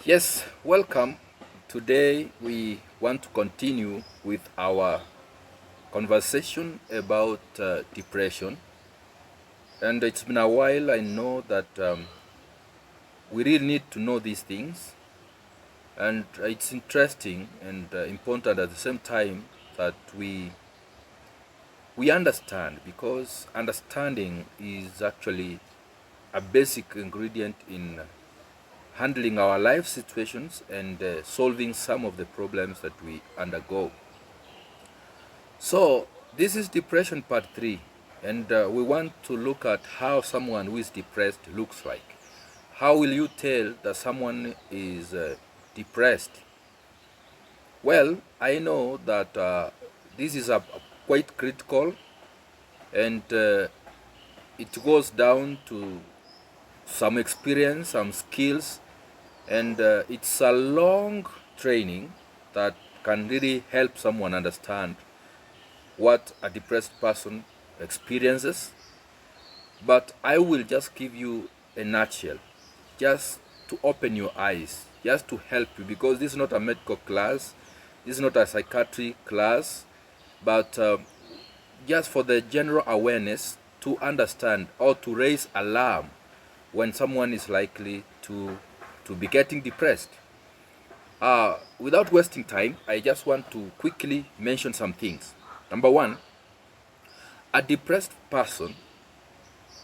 Yes, welcome. Today we want to continue with our conversation about depression. And it's been a while. I know that we really need to know these things. And it's interesting and important at the same time that we understand, because understanding is actually a basic ingredient in handling our life situations and solving some of the problems that we undergo. So, this is depression part 3, and we want to look at how someone who is depressed looks like. How will you tell that someone is depressed? Well, I know that this is a quite critical, and it goes down to some experience, some skills, and it's a long training that can really help someone understand what a depressed person experiences. But I will just give you a nutshell, just to open your eyes, just to help you, because this is not a medical class, this is not a psychiatry class, but just for the general awareness to understand or to raise alarm when someone is likely to be getting depressed. Without wasting time, I just want to quickly mention some things. Number one, a depressed person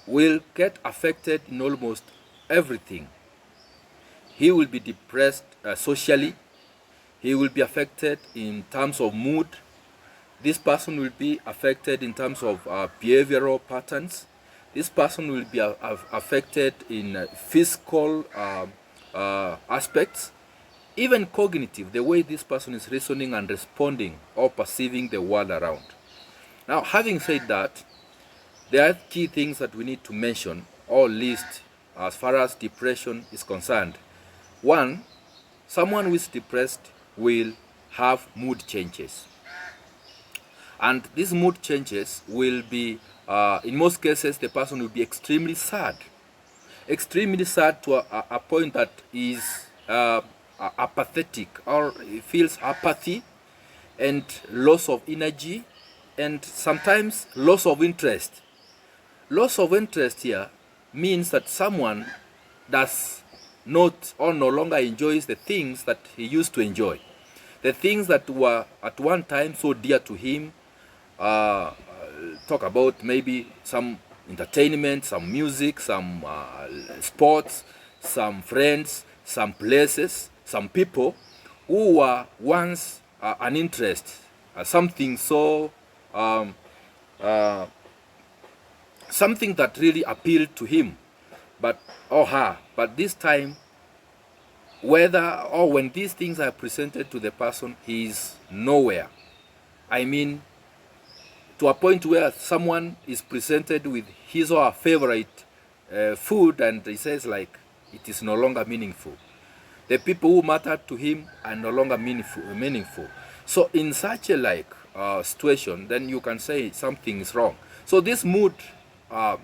will get affected in almost everything. He will be depressed socially. He will be affected in terms of mood. This person will be affected in terms of behavioral patterns. This person will be affected in physical aspects, even cognitive, the way this person is reasoning and responding or perceiving the world around. Now, having said that, there are key things that we need to mention or list as far as depression is concerned. One, someone who is depressed will have mood changes. And these mood changes will be, in most cases, the person will be extremely sad. Extremely sad to a point that is apathetic, or he feels apathy and loss of energy and sometimes loss of interest. Loss of interest here means that someone does not or no longer enjoys the things that he used to enjoy. The things that were at one time so dear to him. Talk about maybe some entertainment, some music, some sports, some friends, some places, some people who were once an interest, something so something that really appealed to him, but or her. But this time, whether or when these things are presented to the person, he is nowhere. I mean, to a point where someone is presented with his or her favorite food and he says like, it is no longer meaningful. The people who mattered to him are no longer meaningful. So in such a situation, then you can say something is wrong. So these mood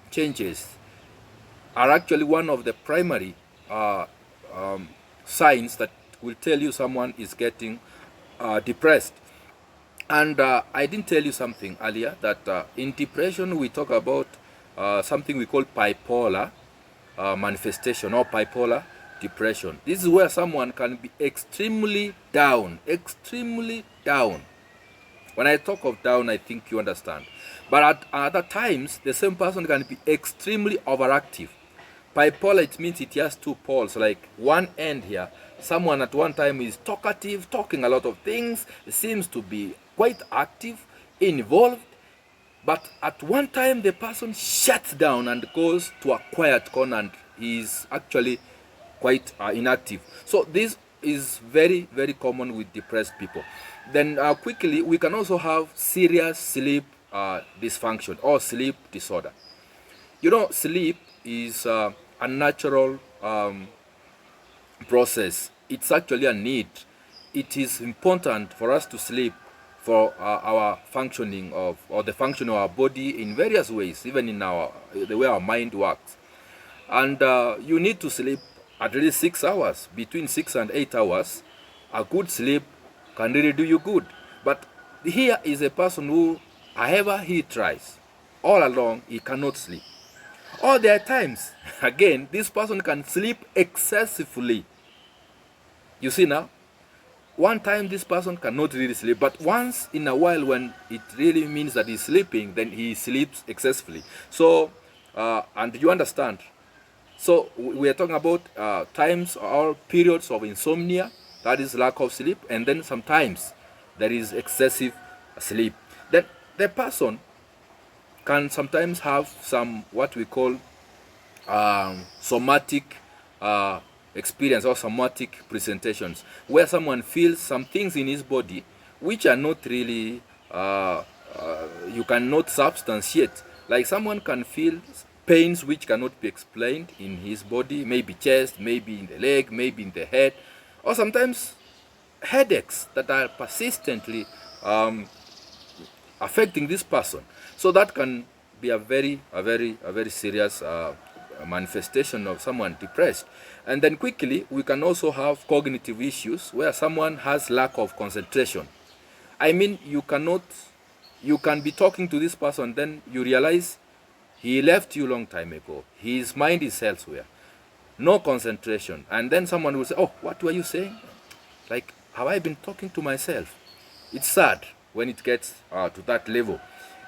changes are actually one of the primary signs that will tell you someone is getting depressed. And I didn't tell you something earlier, that in depression we talk about something we call bipolar manifestation or bipolar depression. This is where someone can be extremely down, extremely down. When I talk of down, I think you understand. But at other times, the same person can be extremely overactive. Bipolar, it means it has two poles, like one end here. Someone at one time is talkative, talking a lot of things, seems to be quite active, involved, but at one time the person shuts down and goes to a quiet corner and is actually quite inactive. So this is very, very common with depressed people. Then quickly, we can also have serious sleep dysfunction or sleep disorder. You know, sleep is a natural process. It's actually a need. It is important for us to sleep for our functioning of, or the function of our body in various ways, even in the way our mind works. And you need to sleep at least 6 hours, between 6 and 8 hours, a good sleep can really do you good. But here is a person who, however he tries, all along he cannot sleep. Or there are times, again, this person can sleep excessively. You see now, one time this person cannot really sleep, but once in a while when it really means that he's sleeping, then he sleeps excessively. So, and you understand. So we are talking about times or periods of insomnia, that is lack of sleep, and then sometimes there is excessive sleep. Then the person can sometimes have some what we call somatic experience or somatic presentations, where someone feels some things in his body which are not really you cannot substantiate. Like someone can feel pains which cannot be explained in his body, maybe chest, maybe in the leg, maybe in the head, or sometimes headaches that are persistently affecting this person. So that can be a very serious manifestation of someone depressed. And then quickly we can also have cognitive issues where someone has lack of concentration. I mean, you can be talking to this person, then you realize he left you long time ago, his mind is elsewhere, no concentration, and then someone will say, oh, what were you saying? Like, have I been talking to myself? It's sad when it gets to that level.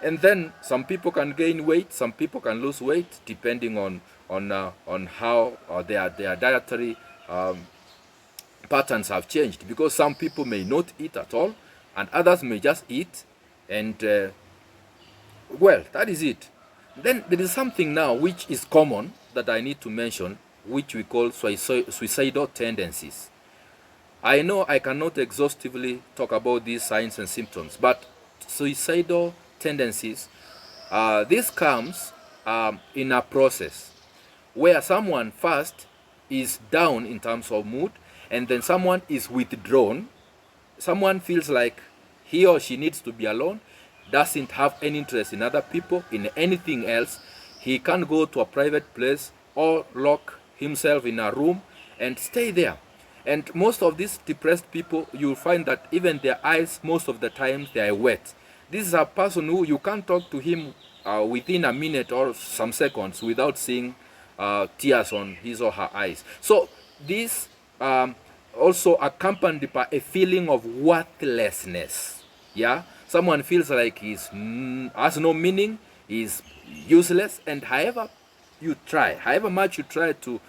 And then some people can gain weight, some people can lose weight, depending on how their dietary patterns have changed. Because some people may not eat at all, and others may just eat, and well, that is it. Then there is something now which is common that I need to mention, which we call suicidal tendencies. I know I cannot exhaustively talk about these signs and symptoms, but suicidal tendencies, this comes in a process where someone first is down in terms of mood, and then someone is withdrawn. Someone feels like he or she needs to be alone, doesn't have any interest in other people, in anything else. He can't go to a private place or lock himself in a room and stay there. And most of these depressed people, you'll find that even their eyes, most of the times, they are wet. This is a person who you can't talk to him within a minute or some seconds without seeing tears on his or her eyes. So this also accompanied by a feeling of worthlessness. Yeah, someone feels like he's has no meaning, is useless, and however much you try to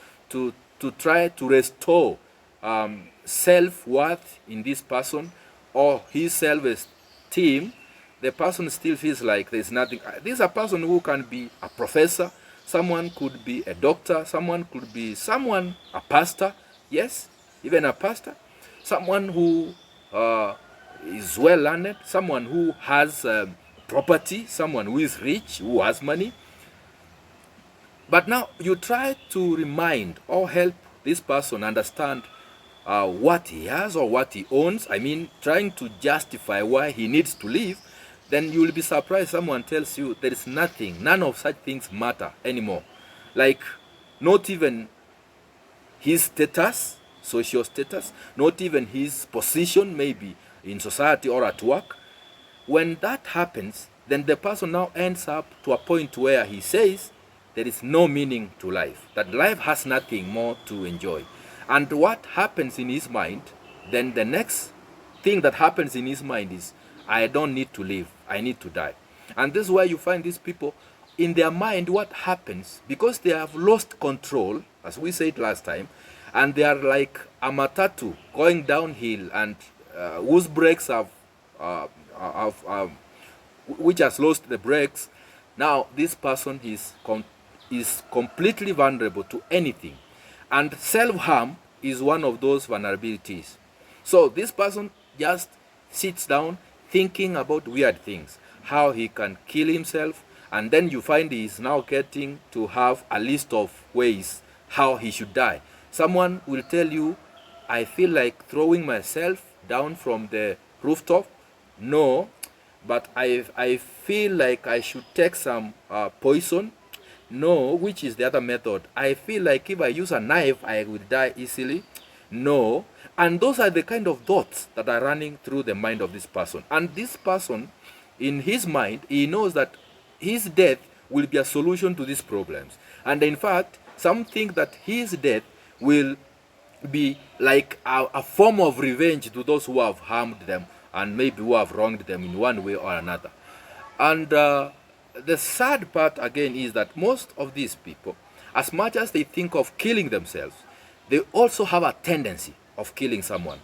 try to restore self-worth in this person or his self-esteem, the person still feels like there's nothing. This is a person who can be a professor, someone could be a doctor, someone could be a pastor, yes, even a pastor, someone who is well learned, someone who has property, someone who is rich, who has money. But now you try to remind or help this person understand what he has or what he owns. I mean, trying to justify why he needs to live. Then you will be surprised someone tells you there is nothing, none of such things matter anymore. Like, not even his status, social status, not even his position, maybe in society or at work. When that happens, then the person now ends up to a point where he says there is no meaning to life, that life has nothing more to enjoy. And what happens in his mind, then the next thing that happens in his mind is, I don't need to live, I need to die. And this is where you find these people, in their mind, what happens, because they have lost control, as we said last time, and they are like a matatu going downhill, and whose brakes which has lost the brakes. Now this person is completely vulnerable to anything, and self-harm is one of those vulnerabilities. So this person just sits down thinking about weird things, how he can kill himself, and then you find he is now getting to have a list of ways how he should die. Someone will tell you, I feel like throwing myself down from the rooftop. No, but I feel like I should take some poison. No. Which is the other method? I feel like if I use a knife, I will die easily. No. And those are the kind of thoughts that are running through the mind of this person. And this person, in his mind, he knows that his death will be a solution to these problems. And in fact, some think that his death will be like a form of revenge to those who have harmed them and maybe who have wronged them in one way or another. And the sad part again is that most of these people, as much as they think of killing themselves, they also have a tendency of killing someone.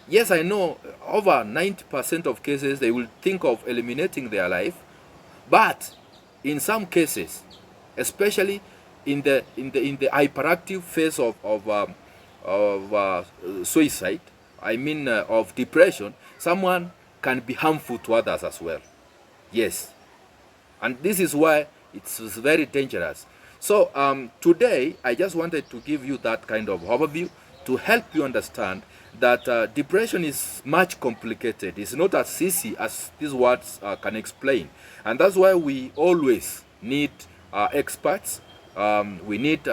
Yes, I know over 90% of cases they will think of eliminating their life, but in some cases, especially in the hyperactive phase of suicide, I mean of depression, someone can be harmful to others as well. Yes, and this is why it's very dangerous. So today I just wanted to give you that kind of overview to help you understand that depression is much complicated. It's not as easy as these words can explain, and that's why we always need experts. We need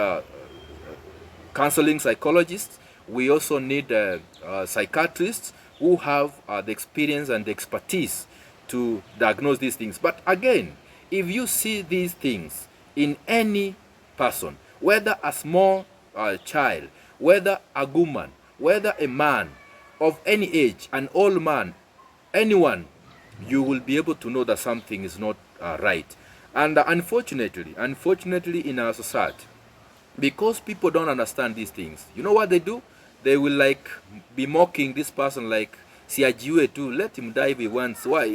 counseling psychologists. We also need psychiatrists who have the experience and the expertise to diagnose these things. But again, if you see these things in any person, whether a small child, whether a woman, whether a man of any age, an old man, anyone, you will be able to know that something is not right. And unfortunately in our society, because people don't understand these things, you know what they do? They will like be mocking this person like, siajiwe too, let him die if he wants. Why?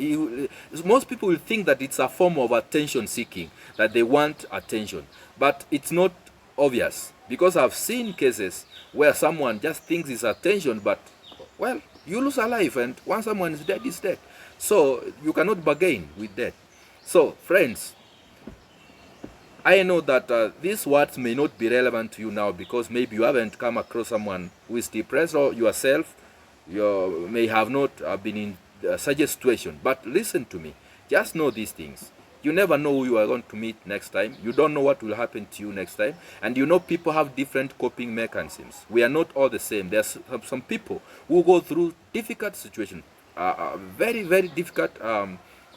Most people will think that it's a form of attention seeking, that they want attention. But it's not obvious, because I've seen cases where someone just thinks it's attention, but, well, you lose a life, and once someone is dead, is dead. So you cannot bargain with death. So, friends, I know that these words may not be relevant to you now, because maybe you haven't come across someone who is depressed, or yourself, you may have not been in such a situation. But listen to me. Just know these things. You never know who you are going to meet next time. You don't know what will happen to you next time. And you know, people have different coping mechanisms. We are not all the same. There's some people who go through difficult situations, very, very difficult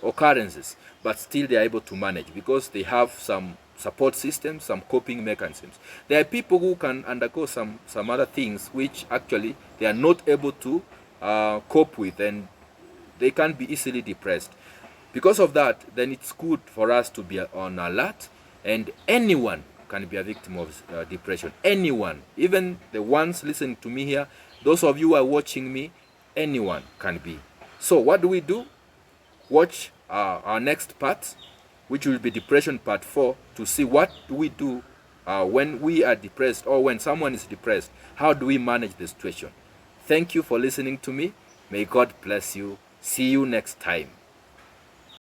occurrences, but still they are able to manage because they have some support systems, some coping mechanisms. There are people who can undergo some other things which actually they are not able to cope with, and they can be easily depressed. Because of that, then it's good for us to be on alert, and anyone can be a victim of depression. Anyone, even the ones listening to me here, those of you who are watching me, anyone can be. So what do? Watch our next part, which will be depression part 4, to see what do we do when we are depressed, or when someone is depressed. How do we manage the situation? Thank you for listening to me. May God bless you. See you next time.